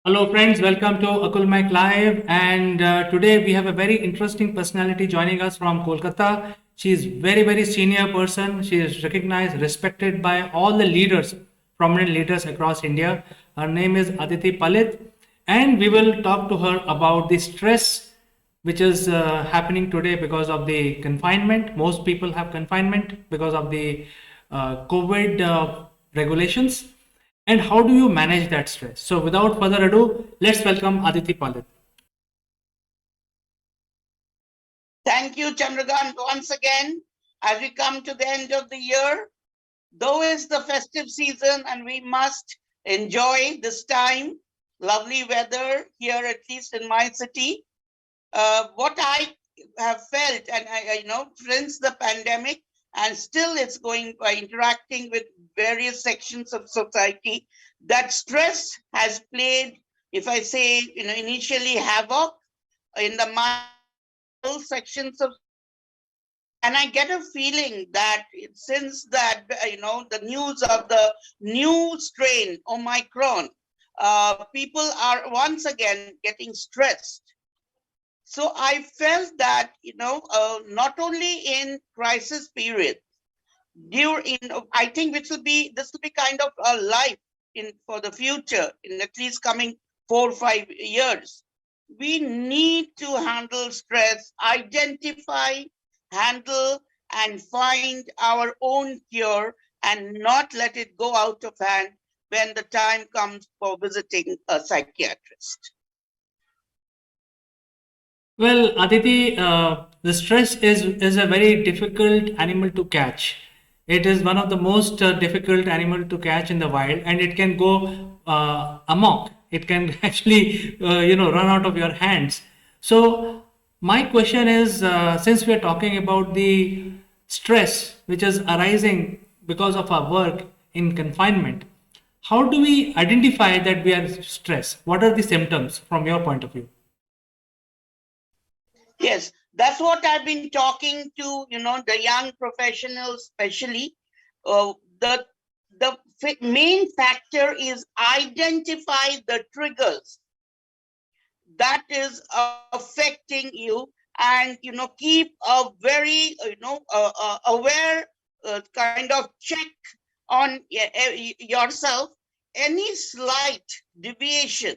Hello, friends. Welcome to Akul Mic Live. And today we have a very interesting personality joining us from Kolkata. She is very senior person. She is recognized, respected by all the leaders, prominent leaders across India. Her name is Aditi Palit, and we will talk to her about the stress which is happening today because of the confinement. Most people have confinement because of the COVID regulations. And how do you manage that stress? So, without further ado, let's welcome Aditi Palit. Thank you, Chandrakant, once again. As we come to the end of the year, though it's the festive season and we must enjoy this time, lovely weather here, at least in my city. What I have felt, and I know since the pandemic, and still it's going by interacting with various sections of society, that stress has played, if I say, initially havoc in the sections of, and I get a feeling that since that the news of the new strain Omicron, people are once again getting stressed. So I felt that not only in crisis period, during I think this will be kind of a life in for the future in at least coming 4 or 5 years. We need to handle stress, identify, handle, and find our own cure and not let it go out of hand when the time comes for visiting a psychiatrist. Well, Aditi, the stress is a very difficult animal to catch. It is one of the most difficult animal to catch in the wild, and it can go amok. It can actually, run out of your hands. So, my question is, since we are talking about the stress which is arising because of our work in confinement, how do we identify that we are stressed? What are the symptoms from your point of view? Yes, that's what I've been talking to, the young professionals, especially. Uh, the main factor is identify the triggers that is affecting you, and keep a very aware kind of check on yourself. Any slight deviation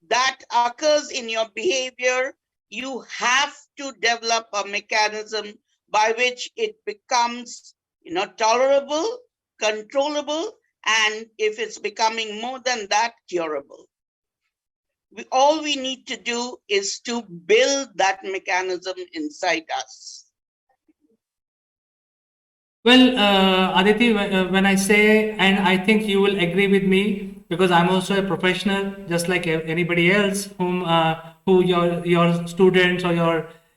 that occurs in your behavior, you have to develop a mechanism by which it becomes, tolerable, controllable, and if it's becoming more than that, curable. All we need to do is to build that mechanism inside us. Well, Aditi, when I say, and I think you will agree with me because I'm also a professional, just like anybody else, who your students or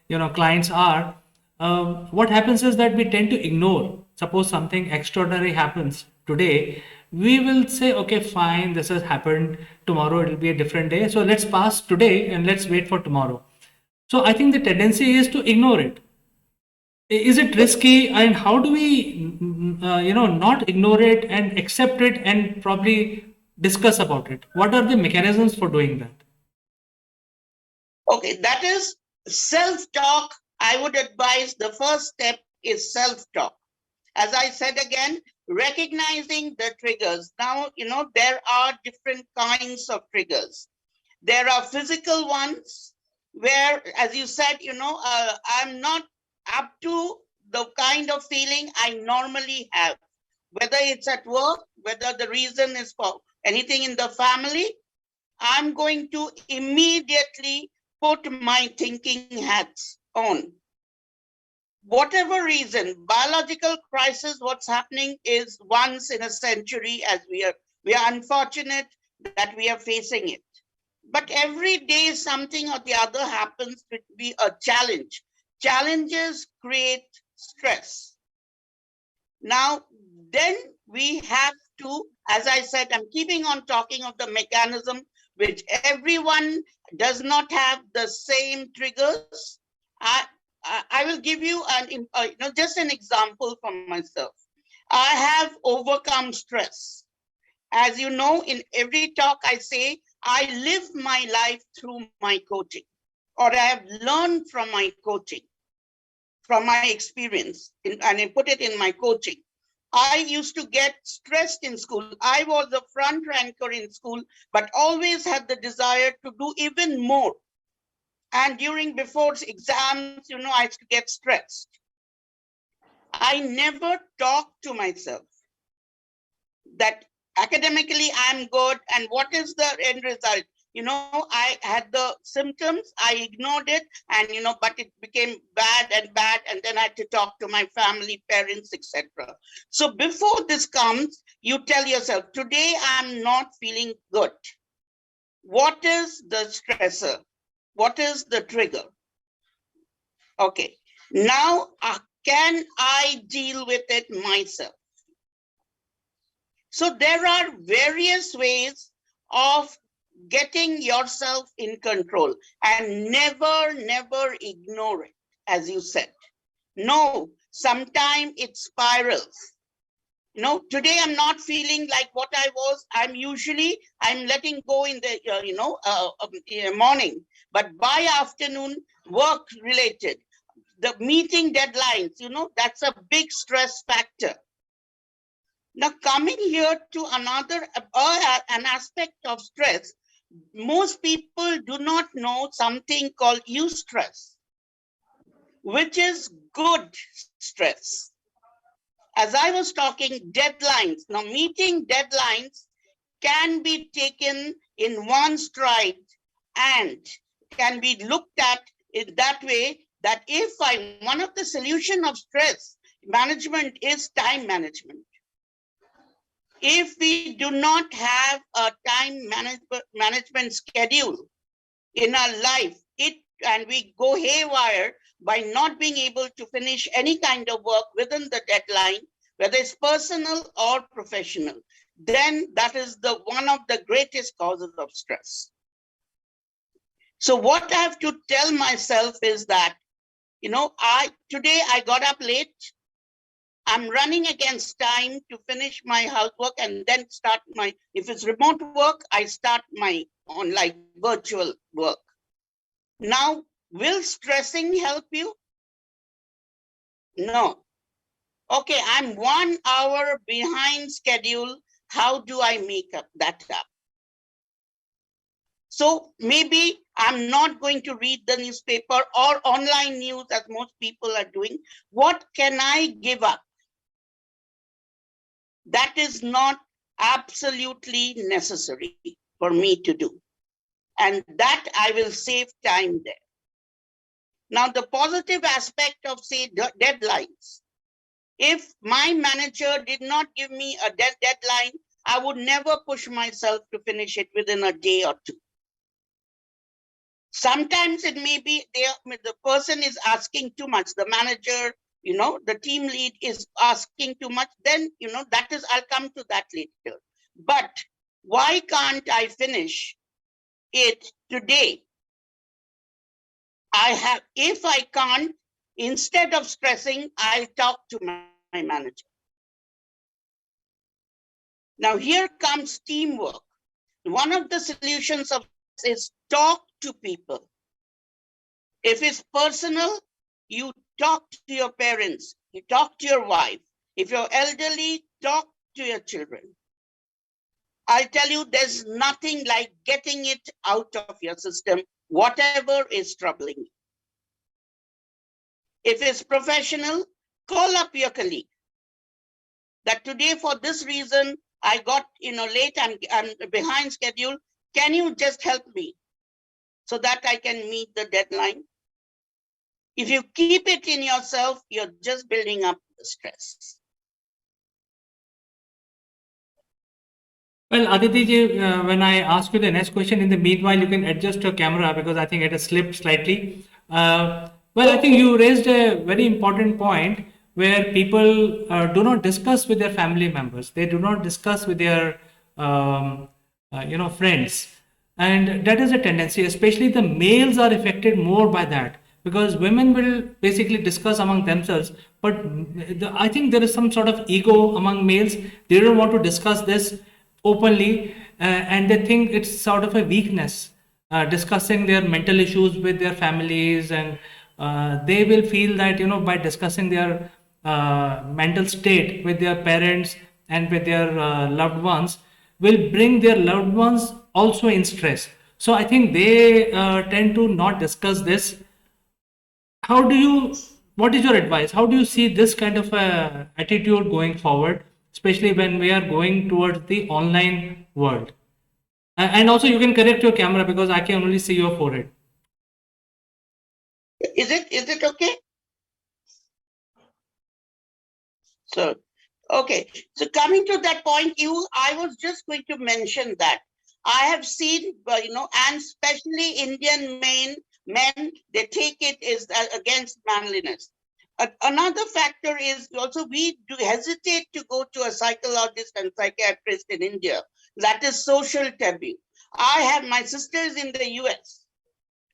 your clients are. What happens is that we tend to ignore. Suppose something extraordinary happens today, we will say, okay, fine, this has happened. Tomorrow it will be a different day. So let's pass today and let's wait for tomorrow. So I think the tendency is to ignore it. Is it risky, and how do we not ignore it and accept it and probably discuss about it? What are the mechanisms for doing that? Okay, that is self-talk. I would advise the first step is self-talk. As I said again, recognizing the triggers. Now, there are different kinds of triggers. There are physical ones where, as you said, I'm not up to the kind of feeling I normally have, whether it's at work, whether the reason is for anything in the family. I'm going to immediately put my thinking hats on. Whatever reason, biological crisis, what's happening is once in a century, as we are unfortunate that we are facing it. But every day something or the other happens to be a challenge. Challenges create stress. Now, then we have to, as I said, I'm keeping on talking of the mechanism which everyone does not have the same triggers. I will give you just an example from myself. I have overcome stress. As you know, in every talk I say, I live my life through my coaching, or I have learned from my coaching, from my experience, and I put it in my coaching. I used to get stressed in school. I was a front ranker in school, but always had the desire to do even more. And before exams, I used to get stressed. I never talked to myself that academically I'm good, and what is the end result? I had the symptoms, I ignored it, and but it became bad, and then I had to talk to my family, parents, etc. So before this comes, you tell yourself, today I'm not feeling good. What is the stressor? What is the trigger? Okay, now can I deal with it myself? So there are various ways of getting yourself in control, and never ignore it, as you said. No, sometimes it spirals. Today I'm not feeling like what I was. I'm letting go in the morning, but by afternoon, work related, the meeting deadlines, that's a big stress factor. Now, coming here to an aspect of stress, most people do not know something called eustress, which is good stress. As I was talking, deadlines. Now, meeting deadlines can be taken in one stride and can be looked at in that way, that one of the solution of stress management is time management. If we do not have a time management schedule in our life, and we go haywire by not being able to finish any kind of work within the deadline, whether it's personal or professional, then that is one of the greatest causes of stress. So what I have to tell myself is that, today I got up late. I'm running against time to finish my housework and then start if it's remote work, I start my online virtual work. Now, will stressing help you? No. Okay, I'm 1 hour behind schedule. How do I make that up? So maybe I'm not going to read the newspaper or online news as most people are doing. What can I give up? That is not absolutely necessary for me to do. And that I will save time there. Now, the positive aspect of, say, deadlines. If my manager did not give me a deadline, I would never push myself to finish it within a day or two. Sometimes it may be the person is asking too much, the manager, the team lead is asking too much, then, I'll come to that later. But why can't I finish it today? If I can't, instead of stressing, I'll talk to my manager. Now here comes teamwork. One of the solutions of this is talk to people. If it's personal, you talk to your parents, you talk to your wife. If you're elderly, talk to your children. I'll tell you, there's nothing like getting it out of your system, whatever is troubling you. If it's professional, call up your colleague. That today, for this reason, I got late, I'm behind schedule. Can you just help me so that I can meet the deadline? If you keep it in yourself, you're just building up the stress. Well, Aditi ji, when I ask you the next question, in the meanwhile, you can adjust your camera because I think it has slipped slightly. I think you raised a very important point where people do not discuss with their family members. They do not discuss with their, friends. And that is a tendency, especially the males are affected more by that, because women will basically discuss among themselves. But I think there is some sort of ego among males. They don't want to discuss this openly, and they think it's sort of a weakness, discussing their mental issues with their families, and they will feel that, by discussing their mental state with their parents and with their loved ones, will bring their loved ones also in stress. So I think they tend to not discuss this. How do you, what is your advice? How do you see this kind of attitude going forward, especially when we are going towards the online world? And also, you can correct your camera because I can only see your forehead. Is it okay? So, okay. So coming to that point, I was just going to mention that I have seen, and especially Indian men, they take it is against manliness. Another factor is also we do hesitate to go to a psychologist and psychiatrist in India. That is social taboo. I have my sisters in the US.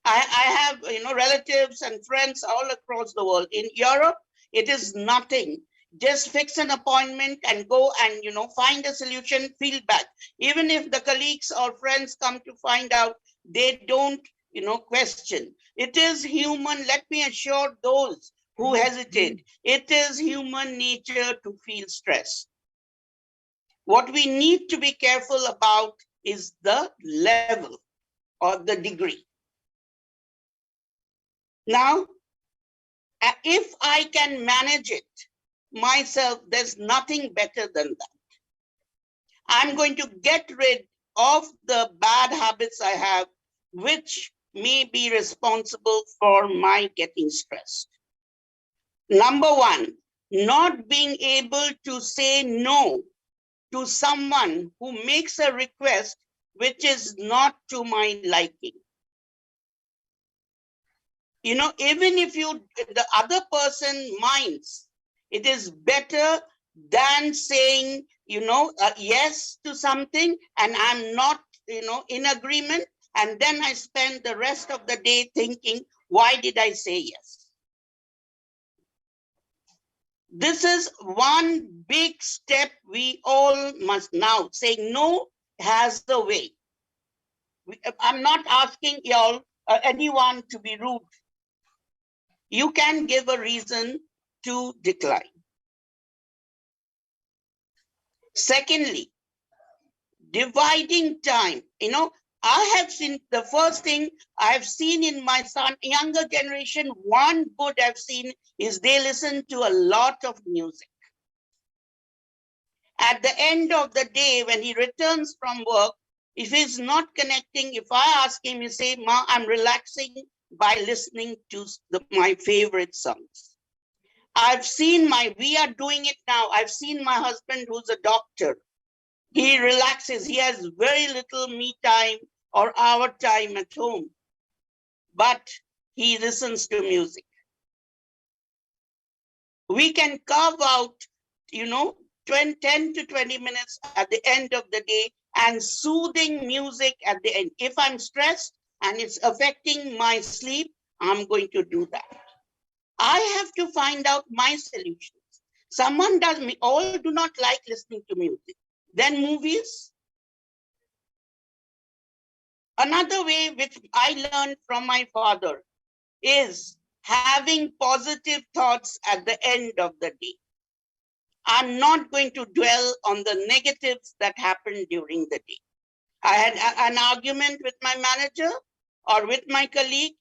I have relatives and friends all across the world. In Europe, it is nothing. Just fix an appointment and go and find a solution, feedback. Even if the colleagues or friends come to find out, they don't question. It is human. Let me assure those who hesitate. It is human nature to feel stress. What we need to be careful about is the level or the degree. Now, if I can manage it myself, there's nothing better than that. I'm going to get rid of the bad habits I have, which may be responsible for my getting stressed. Number one, not being able to say no to someone who makes a request which is not to my liking. Even if the other person minds, it is better than saying, yes to something and I'm not, in agreement. And then I spend the rest of the day thinking, why did I say yes? This is one big step we all must now. Saying no has a way. I'm not asking y'all, anyone to be rude. You can give a reason to decline. Secondly, dividing time. I have seen the first thing I've seen in my younger generation, one good I've seen is they listen to a lot of music. At the end of the day, when he returns from work, if he's not connecting, if I ask him, he say, Ma, I'm relaxing by listening to my favorite songs. We are doing it now. I've seen my husband who's a doctor. He relaxes. He has very little me time or our time at home, but he listens to music. We can carve out, 10 to 20 minutes at the end of the day and soothing music at the end. If I'm stressed and it's affecting my sleep, I'm going to do that. I have to find out my solutions. Someone does me, all do not like listening to music. Then movies. Another way which I learned from my father is having positive thoughts at the end of the day. I'm not going to dwell on the negatives that happened during the day. I had an argument with my manager or with my colleague,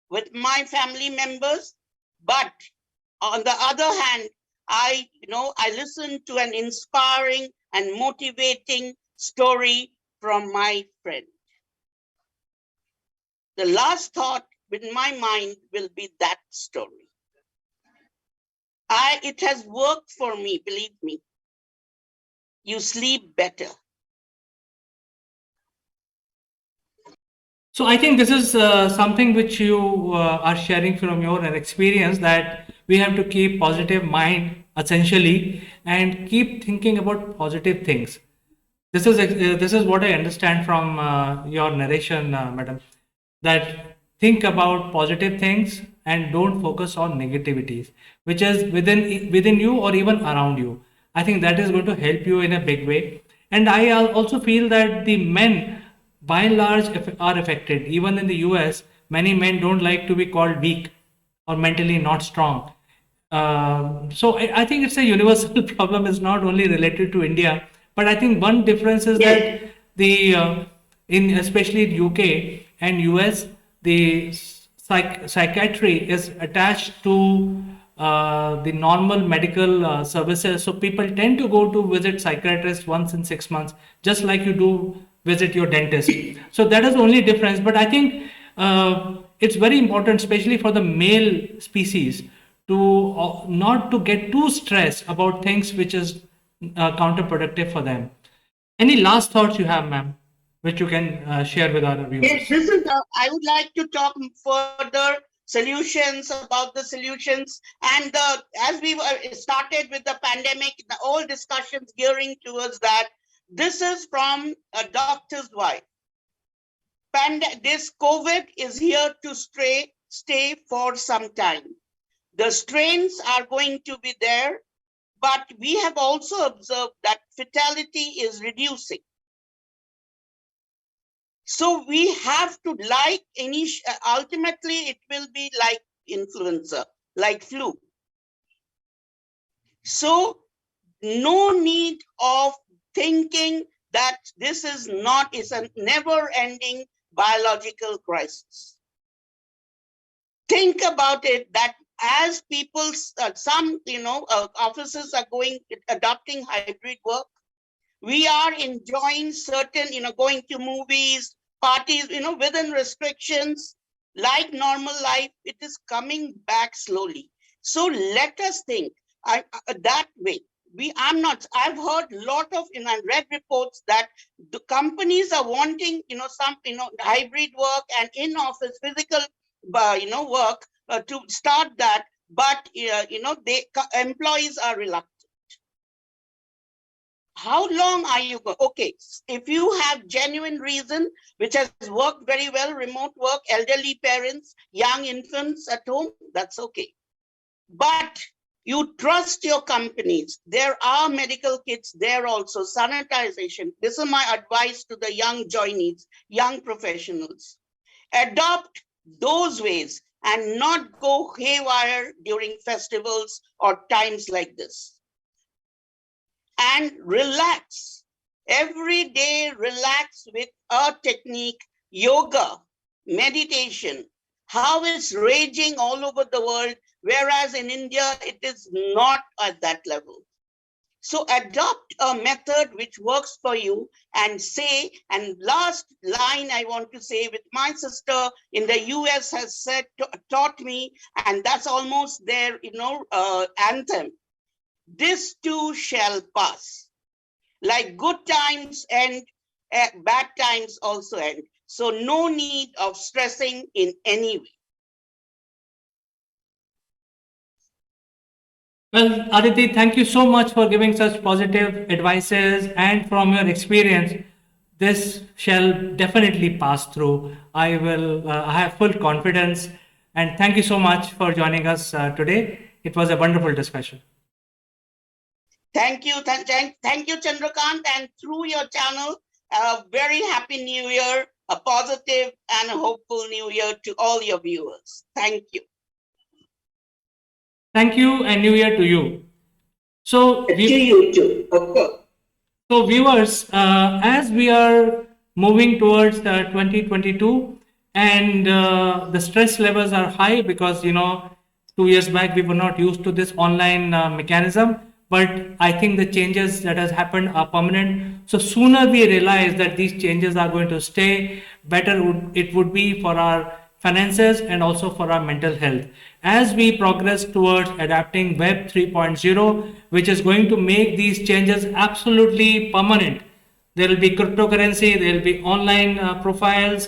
with my family members, but on the other hand, I listened to an inspiring and motivating story from my friend. The last thought in my mind will be that story. It has worked for me, believe me. You sleep better. So I think this is something which you are sharing from your experience, that we have to keep positive mind essentially and keep thinking about positive things. This is what I understand from your narration, madam. That think about positive things and don't focus on negativities, which is within you or even around you. I think that is going to help you in a big way. And I also feel that the men, by and large, are affected. Even in the US, many men don't like to be called weak or mentally not strong. So I think it's a universal problem. It's not only related to India, but I think one difference is Yes. that the in especially in UK and US, the psychiatry is attached to the normal medical services. So people tend to go to visit psychiatrist once in 6 months, just like you do visit your dentist. So that is the only difference. But I think it's very important, especially for the male species, to not to get too stressed about things which is counterproductive for them. Any last thoughts you have, ma'am, which you can share with our Yes, viewers? this is. I would like to talk further solutions about the solutions, and as we started with the pandemic, the all discussions gearing towards that. This is from a doctor's wife. This COVID is here to stay for some time. The strains are going to be there, but we have also observed that fatality is reducing. So we have to, like ultimately it will be like influenza, like flu. So no need of thinking that this is not, is a never ending biological crisis. Think about it that as people, some, offices are adopting hybrid work. We are enjoying certain, going to movies, parties, within restrictions, like normal life. It is coming back slowly. So let us think that way. I've heard a lot of, I read reports that the companies are wanting, some, hybrid work and in-office physical, work to start that, but, employees are reluctant. How long are you going? Okay, if you have genuine reason, which has worked very well, remote work, elderly parents, young infants at home, that's okay. But you trust your companies. There are medical kits there also, sanitization. This is my advice to the young joinees, young professionals. Adopt those ways and not go haywire during festivals or times like this. And relax. Every day, relax with a technique, yoga, meditation, how it's raging all over the world, whereas in India, it is not at that level. So adopt a method which works for you and say, and last line I want to say, with my sister in the US has said, taught me, and that's almost their, anthem. This too shall pass. Like good times end, bad times also end. So no need of stressing in any way. Well, Aditi, thank you so much for giving such positive advices, and from your experience, this shall definitely pass through. I have full confidence, and thank you so much for joining us today. It was a wonderful discussion. Thank you, thank you, Chandrakant, and through your channel, a very happy New Year, a positive and a hopeful New Year to all your viewers. Thank you. Thank you, and New Year to you. So, To you too, of course. So, viewers, as we are moving towards 2022, and the stress levels are high because 2 years back we were not used to this online mechanism. But I think the changes that has happened are permanent. So sooner we realize that these changes are going to stay, better it would be for our finances and also for our mental health. As we progress towards adapting Web 3.0, which is going to make these changes absolutely permanent. There will be cryptocurrency, there will be online profiles,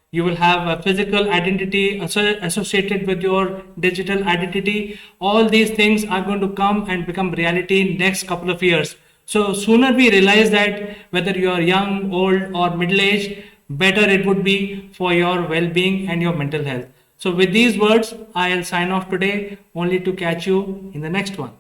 you will have a physical identity associated with your digital identity. All these things are going to come and become reality in next couple of years. So sooner we realize that, whether you are young, old, or middle aged, better it would be for your well-being and your mental health. So with these words, I'll sign off today, only to catch you in the next one.